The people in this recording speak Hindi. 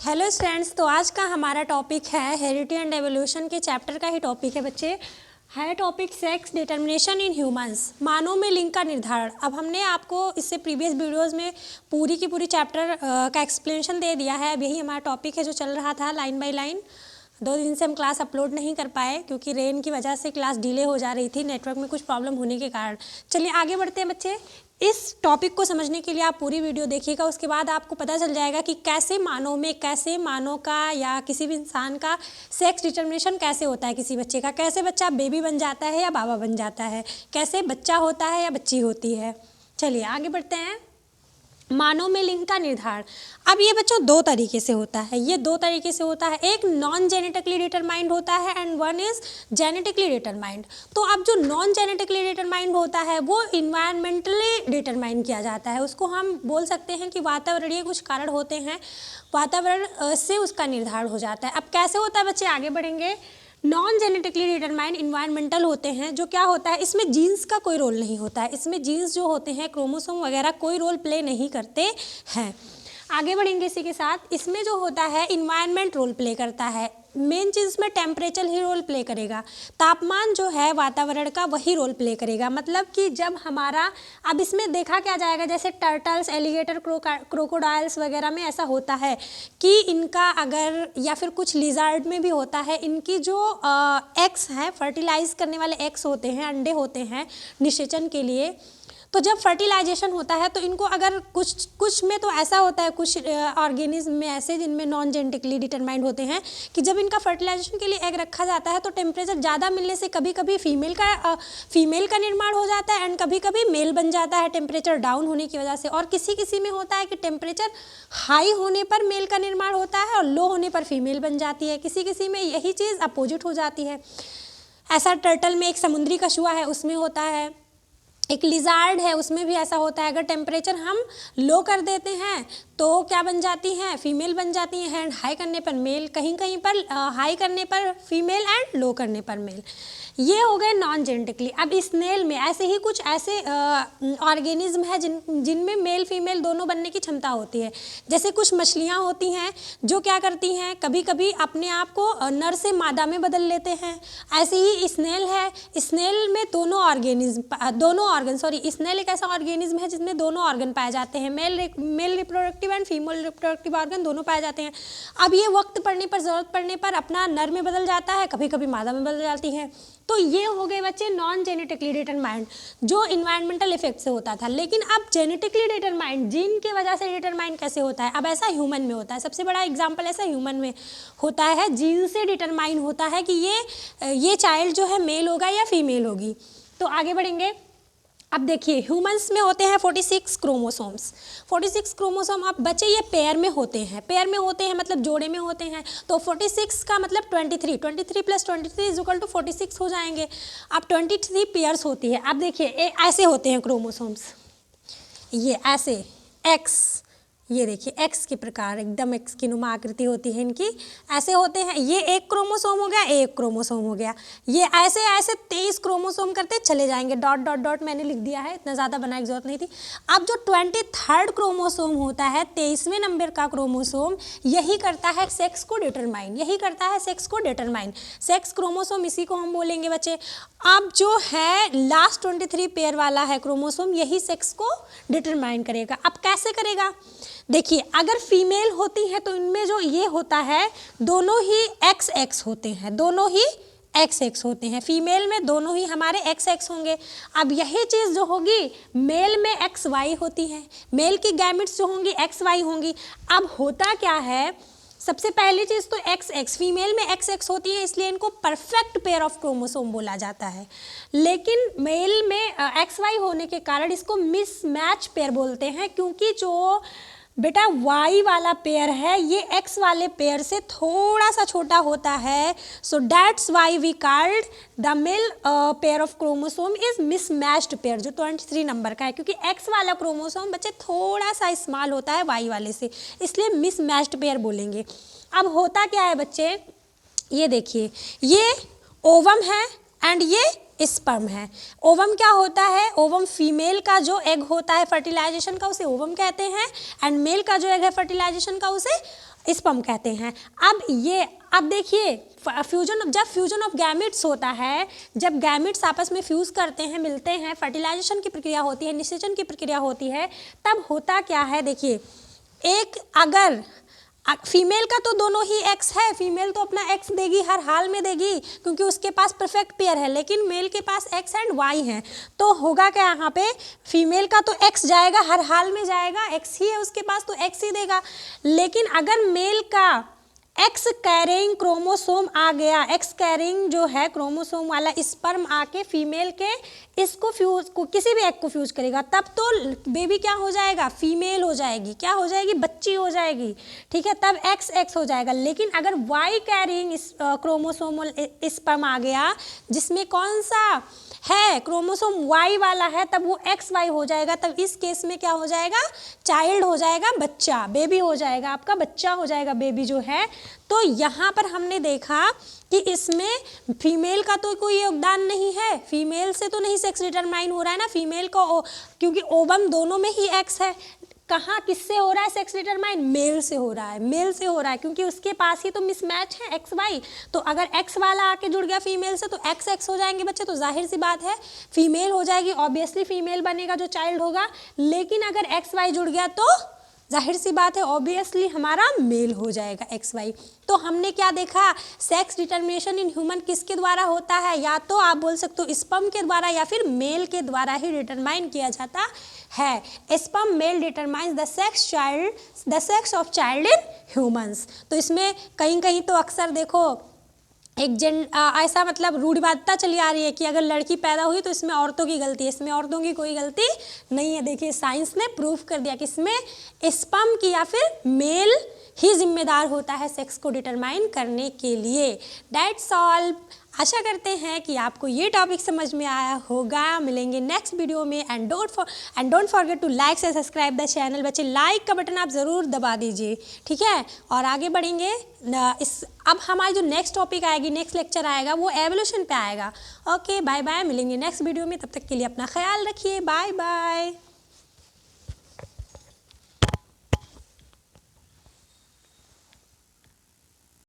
हेलो स्टूडेंट्स, तो आज का हमारा टॉपिक है हेरिडिटी एंड एवोल्यूशन के चैप्टर का ही टॉपिक है बच्चे। है topic sex determination in humans, मानव में लिंग का निर्धारण। अब हमने आपको इससे प्रीवियस वीडियोस में पूरी की पूरी चैप्टर का एक्सप्लेनेशन दे दिया है। अब यही हमारा टॉपिक है जो चल रहा था लाइन बाय लाइन। 2 दिन से हम क्लास अपलोड नहीं कर पाए क्योंकि रेन की वजह से क्लास डिले हो जा रही थी, नेटवर्क में कुछ प्रॉब्लम होने के कारण। चलिए आगे बढ़ते हैं बच्चे। इस टॉपिक को समझने के लिए आप पूरी वीडियो देखिएगा, उसके बाद आपको पता चल जाएगा कि कैसे मानव का या किसी भी इंसान का सेक्स डिटर्मिनेशन कैसे होता है, किसी बच्चे का कैसे बच्चा बेबी बन जाता है या बाबा बन जाता है, कैसे बच्चा होता है या बच्ची होती है। चलिए आगे बढ़ते हैं। मानव में लिंग का निर्धारण। अब ये बच्चों 2 तरीके से होता है, ये 2 तरीके से होता है। एक नॉन जेनेटिकली डिटरमाइंड होता है and one is genetically determined. तो अब जो नॉन जेनेटिकली डिटरमाइंड होता है वो इन्वायरमेंटली डिटरमाइन किया जाता है। उसको हम बोल सकते हैं कि वातावरणीय कुछ कारण होते हैं, वातावरण से उसका निर्धारण हो जाता है। अब कैसे होता है बच्चे, आगे बढ़ेंगे। नॉन जेनेटिकली डिटरमाइंड इन्वायरमेंटल होते हैं, जो क्या होता है इसमें जीन्स का कोई रोल नहीं होता है। इसमें जीन्स जो होते हैं, क्रोमोसोम वगैरह कोई रोल प्ले नहीं करते हैं। आगे बढ़ेंगे इसी के साथ। इसमें जो होता है इन्वायरमेंट रोल प्ले करता है। मेन चीज़ में टेम्परेचर ही रोल प्ले करेगा, तापमान जो है वातावरण का वही रोल प्ले करेगा। मतलब कि जब हमारा, अब इसमें देखा क्या जाएगा, जैसे टर्टल्स, एलिगेटर, क्रोकोडाइल्स वगैरह में ऐसा होता है कि इनका अगर, या फिर कुछ लिजार्ड में भी होता है, इनकी जो एग्स हैं, फर्टिलाइज करने वाले एग्स होते हैं, अंडे होते हैं निषेचन के लिए, तो जब फर्टिलाइजेशन होता है तो इनको अगर कुछ में तो ऐसा होता है, कुछ ऑर्गेनिज्म में ऐसे जिनमें नॉन जेनेटिकली डिटरमाइंड होते हैं कि जब इनका फर्टिलाइजेशन के लिए एग रखा जाता है तो टेम्परेचर ज़्यादा मिलने से कभी कभी फीमेल का निर्माण हो जाता है एंड कभी कभी मेल बन जाता है टेम्परेचर डाउन होने की वजह से। और किसी किसी में होता है कि टेम्परेचर हाई होने पर मेल का निर्माण होता है और लो होने पर फीमेल बन जाती है। किसी किसी में यही चीज़ अपोजिट हो जाती है। ऐसा टर्टल में, एक समुद्री कछुआ है उसमें होता है, एक लिजार्ड है उसमें भी ऐसा होता है। अगर टेम्परेचर हम लो कर देते हैं तो क्या बन जाती हैं, फीमेल बन जाती हैं, एंड हाई करने पर मेल, कहीं कहीं पर हाई करने पर फीमेल एंड लो करने पर मेल। ये हो गए नॉन जेनेटिकली। अब स्नेल में ऐसे ही कुछ ऐसे ऑर्गेनिज्म है जिनमें मेल फीमेल दोनों बनने की क्षमता होती है। जैसे कुछ मछलियाँ होती हैं जो क्या करती हैं, कभी कभी अपने आप को नर से मादा में बदल लेते हैं। ऐसे ही स्नेल है, स्नेल में स्नेल एक ऐसा ऑर्गेनिज्म है जिसमें दोनों ऑर्गन पाए जाते हैं, male reproductive and female reproductive organ दोनों पाए जाते हैं। अब ये वक्त पड़ने पर, ज़रूरत पड़ने पर अपना नर में बदल जाता है, कभी कभी मादा में बदल जाती है। तो ये हो गए बच्चे नॉन जेनेटिकली डिटरमाइंड, जो इन्वायरमेंटल इफेक्ट से होता था। लेकिन अब जेनेटिकली डिटरमाइंड, जीन की वजह से डिटरमाइंड कैसे होता है, अब ऐसा ह्यूमन में होता है। सबसे बड़ा एग्जांपल ऐसा ह्यूमन में होता है, जीन से डिटरमाइन होता है कि ये चाइल्ड जो है मेल होगा या फीमेल होगी। तो आगे बढ़ेंगे। अब देखिए ह्यूमंस में होते हैं 46 क्रोमोसोम्स। 46 क्रोमोसोम। अब बच्चे ये पेयर में होते हैं मतलब जोड़े में होते हैं। तो 46 का मतलब 23 प्लस 23 इज इक्वल टू 46 हो जाएंगे। अब 23 पेयर्स होती है। अब देखिए ऐसे होते हैं क्रोमोसोम्स, ये ऐसे एक्स, ये देखिए एक्स के प्रकार, एकदम एक्स की नुमा आकृति होती है इनकी, ऐसे होते हैं। ये एक क्रोमोसोम हो गया, एक क्रोमोसोम हो गया। ये ऐसे ऐसे 23 क्रोमोसोम करते चले जाएंगे। डॉट डॉट डॉट मैंने लिख दिया है, इतना ज़्यादा बनाने की जरूरत नहीं थी। अब जो 23rd क्रोमोसोम होता है, 23वें नंबर का क्रोमोसोम, यही करता है सेक्स को डिटरमाइन, सेक्स क्रोमोसोम, इसी को हम बोलेंगे बच्चे। अब जो है लास्ट 23 पेयर वाला है क्रोमोसोम, यही सेक्स को डिटरमाइन करेगा। अब कैसे करेगा, देखिए अगर फीमेल होती है तो इनमें जो ये होता है दोनों ही XX होते हैं, दोनों ही XX होते हैं। फीमेल में दोनों ही हमारे XX होंगे। अब यही चीज़ जो होगी मेल में XY होती है, मेल की गैमेट्स जो होंगी XY होंगी। अब होता क्या है, सबसे पहली चीज़ तो XX, फीमेल में XX होती है, इसलिए इनको परफेक्ट पेयर ऑफ क्रोमोसोम बोला जाता है। लेकिन मेल में XY होने के कारण इसको मिसमैच पेयर बोलते हैं, क्योंकि जो बेटा Y वाला पेयर है ये X वाले पेयर से थोड़ा सा छोटा होता है। So that's why we called the male pair of chromosome is mismatched pair, जो 23 नंबर का है, क्योंकि X वाला क्रोमोसोम बच्चे थोड़ा सा स्मॉल होता है Y वाले से, इसलिए मिसमैच्ड पेयर बोलेंगे। अब होता क्या है बच्चे, ये देखिए ये ओवम है एंड ये स्पर्म है। ओवम क्या होता है? ओवम फीमेल का जो एग होता है फर्टिलाइजेशन का, उसे ओवम कहते हैं, एंड मेल का जो एग है फर्टिलाइजेशन का, उसे स्पर्म कहते हैं। अब देखिए जब फ्यूजन ऑफ गैमेट्स होता है, जब गैमेट्स आपस में फ्यूज करते हैं, मिलते हैं, फर्टिलाइजेशन की प्रक्रिया होती है, निषेचन की प्रक्रिया होती है, तब होता क्या है? देखिए, एक अगर फीमेल का तो दोनों ही एक्स है, फीमेल तो अपना एक्स देगी, हर हाल में देगी, क्योंकि उसके पास परफेक्ट पेयर है, लेकिन मेल के पास एक्स एंड वाई है। तो होगा क्या यहाँ पे? फीमेल का तो एक्स जाएगा, हर हाल में जाएगा, एक्स ही है उसके पास तो एक्स ही देगा। लेकिन अगर मेल का एक्स कैरिंग क्रोमोसोम आ गया, एक्स कैरिंग जो है क्रोमोसोम वाला स्पर्म आके फीमेल के इसको फ्यूज को किसी भी एग को फ्यूज करेगा, तब तो बेबी क्या हो जाएगा? फीमेल हो जाएगी। क्या हो जाएगी? बच्ची हो जाएगी। ठीक है, तब एक्स एक्स हो जाएगा। लेकिन अगर वाई कैरिंग क्रोमोसोमल स्पर्म आ गया, जिसमें कौन सा है? क्रोमोसोम वाई वाला है, तब वो एक्स वाई हो जाएगा। तब इस केस में क्या हो जाएगा? चाइल्ड हो जाएगा, बच्चा, बेबी हो जाएगा, आपका बच्चा हो जाएगा बेबी जो है। तो यहाँ पर हमने देखा कि इसमें फीमेल का तो कोई योगदान नहीं है, फीमेल से तो नहीं सेक्स डिटरमाइन हो रहा है ना, फीमेल को, क्योंकि ओवम दोनों में ही एक्स है। कहाँ किससे हो रहा है सेक्स डिटरमाइन? मेल से हो रहा है, मेल से हो रहा है, क्योंकि उसके पास ही तो मिसमैच है एक्स वाई। तो अगर एक्स वाला आके जुड़ गया फीमेल से, तो एक्स एक्स हो जाएंगे बच्चे, तो जाहिर सी बात है फीमेल हो जाएगी, ऑब्वियसली फीमेल बनेगा जो चाइल्ड होगा। लेकिन अगर एक्स वाई जुड़ गया तो जाहिर सी बात है ऑब्वियसली हमारा मेल हो जाएगा एक्स वाई। तो हमने क्या देखा? सेक्स डिटर्मिनेशन इन ह्यूमन किसके द्वारा होता है? या तो आप बोल सकते हो स्पर्म के द्वारा, या फिर मेल के द्वारा ही डिटरमाइन किया जाता है। Sperm male determines the sex of child in humans. तो इसमें कहीं कहीं तो अक्सर देखो ऐसा मतलब रूढ़िवादिता चली आ रही है कि अगर लड़की पैदा हुई तो इसमें औरतों की गलती है। इसमें औरतों की कोई गलती नहीं है। देखिए साइंस ने प्रूफ कर दिया कि इसमें स्पर्म की या फिर मेल ही जिम्मेदार होता है सेक्स को डिटरमाइन करने के लिए। That's all. आशा करते हैं कि आपको ये टॉपिक समझ में आया होगा। मिलेंगे नेक्स्ट वीडियो में। And don't forget to like से सब्सक्राइब द चैनल। बच्चे लाइक का बटन आप ज़रूर दबा दीजिए, ठीक है। और आगे बढ़ेंगे अब हमारी जो नेक्स्ट टॉपिक आएगी, नेक्स्ट लेक्चर आएगा, वो एवोल्यूशन पे आएगा। Okay, bye bye. मिलेंगे नेक्स्ट वीडियो में, तब तक के लिए अपना ख्याल रखिए। Bye bye.